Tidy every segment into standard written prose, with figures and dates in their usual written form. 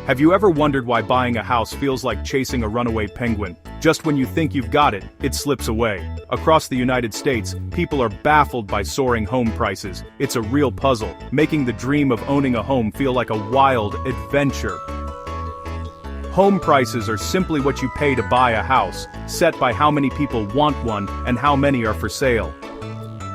Have you ever wondered why buying a house feels like chasing a runaway penguin? Just when you think you've got it, it slips away. Across the United States, people are baffled by soaring home prices. It's a real puzzle, making the dream of owning a home feel like a wild adventure. Home prices are simply what you pay to buy a house, set by how many people want one and how many are for sale.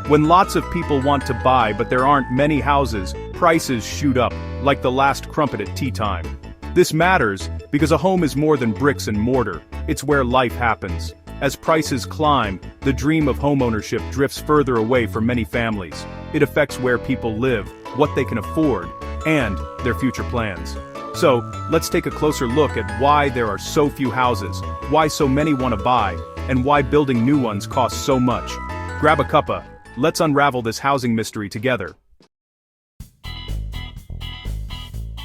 When lots of people want to buy but there aren't many houses, prices shoot up, like the last crumpet at tea time. This matters because a home is more than bricks and mortar, it's where life happens. As prices climb, the dream of homeownership drifts further away for many families. It affects where people live, what they can afford, and their future plans. So, let's take a closer look at why there are so few houses, why so many want to buy, and why building new ones costs so much. Grab a cuppa, let's unravel this housing mystery together.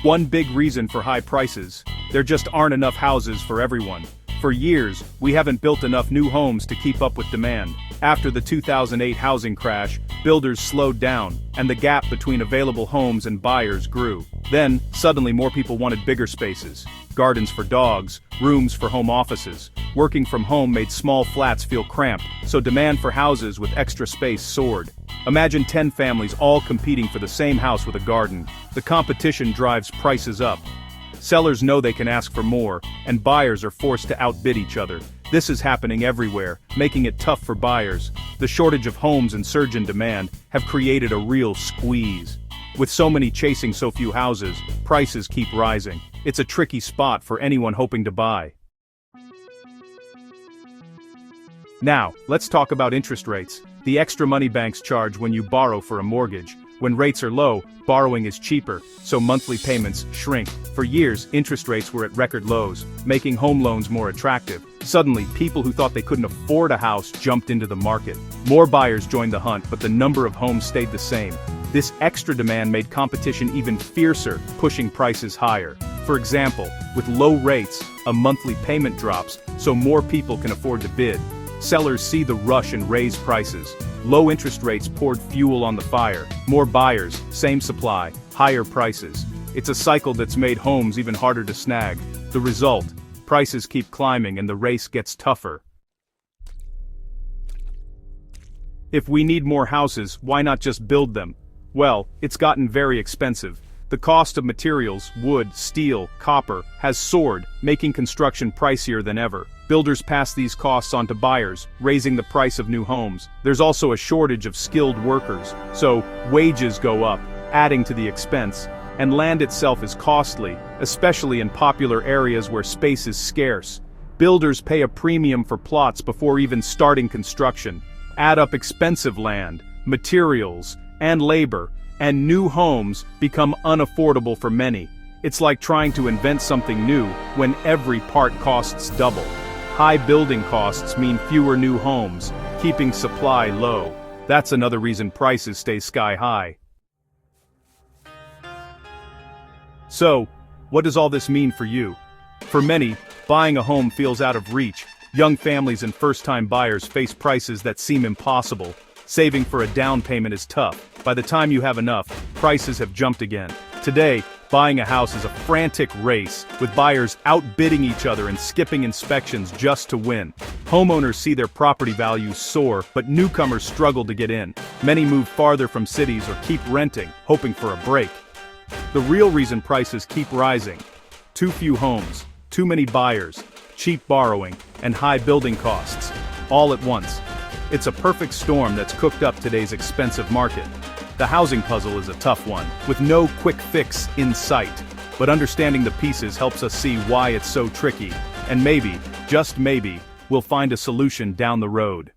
One big reason for high prices: there just aren't enough houses for everyone. For years, we haven't built enough new homes to keep up with demand. After the 2008 housing crash, builders slowed down, and the gap between available homes and buyers grew. Then, suddenly more people wanted bigger spaces. Gardens for dogs, rooms for home offices. Working from home made small flats feel cramped, so demand for houses with extra space soared. Imagine 10 families all competing for the same house with a garden. The competition drives prices up. Sellers know they can ask for more, and buyers are forced to outbid each other. This is happening everywhere, making it tough for buyers. The shortage of homes and surge in demand have created a real squeeze. With so many chasing so few houses, prices keep rising. It's a tricky spot for anyone hoping to buy. Now, let's talk about interest rates. The extra money banks charge when you borrow for a mortgage. When rates are low, borrowing is cheaper, so monthly payments shrink. For years, interest rates were at record lows, making home loans more attractive. Suddenly, people who thought they couldn't afford a house jumped into the market. More buyers joined the hunt, but the number of homes stayed the same. This extra demand made competition even fiercer, pushing prices higher. For example, with low rates, a monthly payment drops, so more people can afford to bid. Sellers see the rush and raise prices. Low interest rates poured fuel on the fire. More buyers, same supply, higher prices. It's a cycle that's made homes even harder to snag. The result: prices keep climbing and the race gets tougher. If we need more houses, why not just build them? Well, it's gotten very expensive. The cost of materials, wood, steel, copper, has soared, making construction pricier than ever. Builders pass these costs on to buyers, raising the price of new homes. There's also a shortage of skilled workers, so wages go up, adding to the expense. And land itself is costly, especially in popular areas where space is scarce. Builders pay a premium for plots before even starting construction. Add up expensive land, materials, and labor, and new homes become unaffordable for many. It's like trying to invent something new when every part costs double. High building costs mean fewer new homes, keeping supply low. That's another reason prices stay sky high. So, what does all this mean for you? For many, buying a home feels out of reach. Young families and first-time buyers face prices that seem impossible. Saving for a down payment is tough. By the time you have enough, prices have jumped again. Today, buying a house is a frantic race, with buyers outbidding each other and skipping inspections just to win. Homeowners see their property values soar, but newcomers struggle to get in. Many move farther from cities or keep renting, hoping for a break. The real reason prices keep rising: too few homes, too many buyers, cheap borrowing, and high building costs, all at once. It's a perfect storm that's cooked up today's expensive market. The housing puzzle is a tough one, with no quick fix in sight. But understanding the pieces helps us see why it's so tricky, and maybe, just maybe, we'll find a solution down the road.